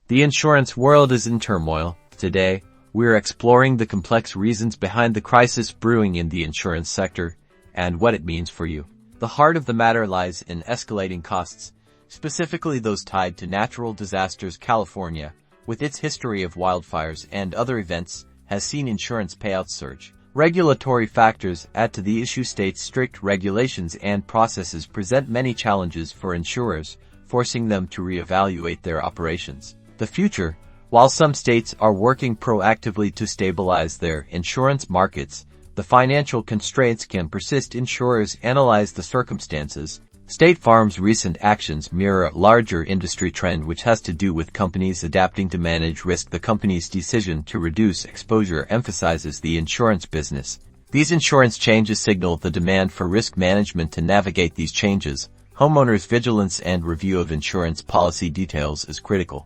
The insurance world is in turmoil. Today, we're exploring the complex reasons behind the crisis brewing in the insurance sector and what it means for you. The heart of the matter lies in escalating costs, specifically those tied to natural disasters. California, with its history of wildfires and other events, has seen insurance payouts surge. Regulatory factors add to the issue. States' strict regulations and processes present many challenges for insurers, forcing them to reevaluate their operations. The future, while some states are working proactively to stabilize their insurance markets, the financial constraints can persist. Insurers analyze the circumstances. State Farm's recent actions mirror a larger industry trend which has to do with companies adapting to manage risk. The company's decision to reduce exposure emphasizes the insurance business. These insurance changes signal the demand for risk management. To navigate these changes, homeowners' vigilance and review of insurance policy details is critical.